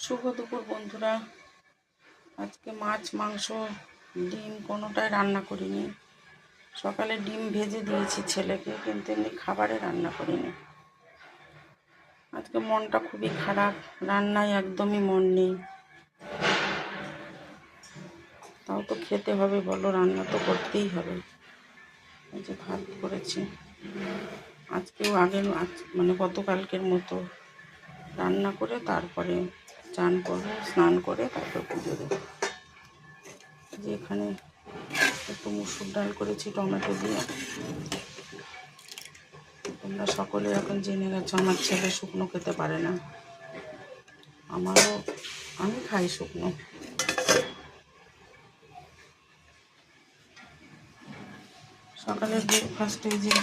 শুভ দুপুর বন্ধুরা। আজকে মাছ মাংস ডিম কোনোটাই রান্না করিনি। সকালে ডিম ভেজে দিয়েছি ছেলেকে, কিন্তু এমনি খাবারে রান্না করিনি। আজকে মনটা খুবই খারাপ, রান্নায় একদমই মন নেই। তাও তো খেতে হবে, বলো, রান্না তো করতেই হবে। এই যে ভাত করেছি, আজকেও মানে গতকালকের মতো রান্না করে তারপরে চান করবো, স্নান করে তারপর পুজো দেবো। যে এখানে একটু মুসুর ডাল করেছি টমেটো দিয়ে। তোমরা সকলে এখন জেনে গেছো আমার ছেলে শুকনো খেতে পারে না, আমি খাই শুকনো। সকালের ব্রেকফাস্টে যে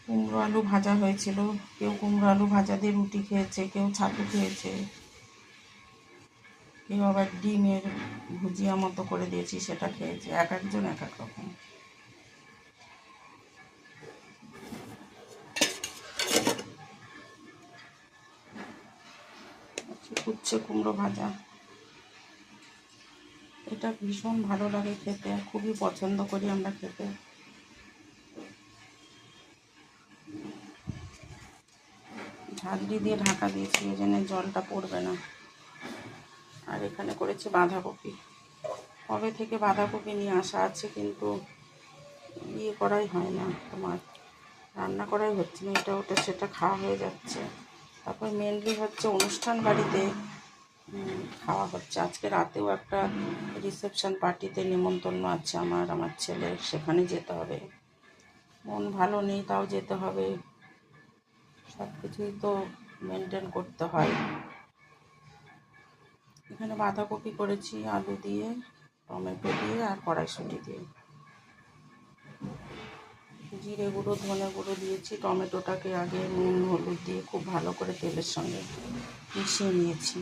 কুমড়ো আলু ভাজা হয়েছিল, কেউ কুমড়ো আলু ভাজা দিয়ে রুটি খেয়েছে, কেউ ছাতু খেয়েছে, কেউ আবার ডিমের ভুজিয়া মতো করে দিয়েছি সেটা খেয়েছে। এক একজন এক এক রকম। উচ্ছে কুমড়ো ভাজা, এটা ভীষণ ভালো লাগে খেতে, খুবই পছন্দ করি আমরা খেতে। ঝাঁঝরি দিয়ে ঢাকা দিয়েছি, এই জন্য জলটা পড়বে না। আর এখানে করেছি বাঁধাকপি। কবে থেকে বাঁধাকপি নিয়ে আসা আছে, কিন্তু করাই হয় না, তোমার রান্না করাই হচ্ছে না। এটা ওটা সেটা খাওয়া হয়ে যাচ্ছে। তারপর মেনলি হচ্ছে অনুষ্ঠান বাড়িতে খাওয়া হচ্ছে। আজকে রাতেও একটা রিসেপশন পার্টিতে নিমন্ত্রণ আছে আমার ছেলের, সেখানে যেতে হবে। মন ভালো নেই, তাও যেতে হবে। সব কিছুই তো মেনটেন করতে হয়। এখানে বাঁধাকপি করেছি আলু দিয়ে, টমেটো দিয়ে আর কড়াইশুঁটি দিয়ে। জিরে গুঁড়ো ধনে গুঁড়ো দিয়েছি। টমেটোটাকে আগে নুন হলুদ দিয়ে খুব ভালো করে তেলের সঙ্গে মিশিয়ে নিয়েছি।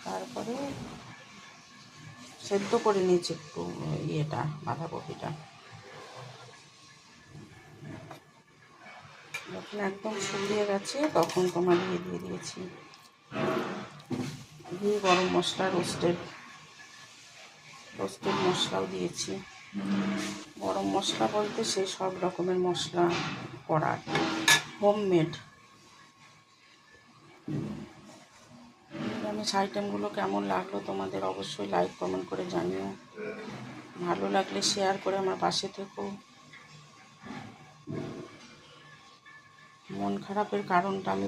তারপরে সেদ্ধ করে নিয়েছি একটু বাঁধাকপিটা। যখন একদম শুকিয়ে গেছে তখন তোমার দিয়ে দিয়েছি ঘি, গরম মশলা, রোস্টেড মশলাও দিয়েছি। গরম মশলা বলতে সেই সব রকমের মশলা করা, হোমমেড। নিরামিষ আইটেমগুলো কেমন লাগলো তোমাদের অবশ্যই লাইক কমেন্ট করে জানিও। ভালো লাগলে শেয়ার করে আমার পাশে থেকো। মন খারাপের কারণটা আমি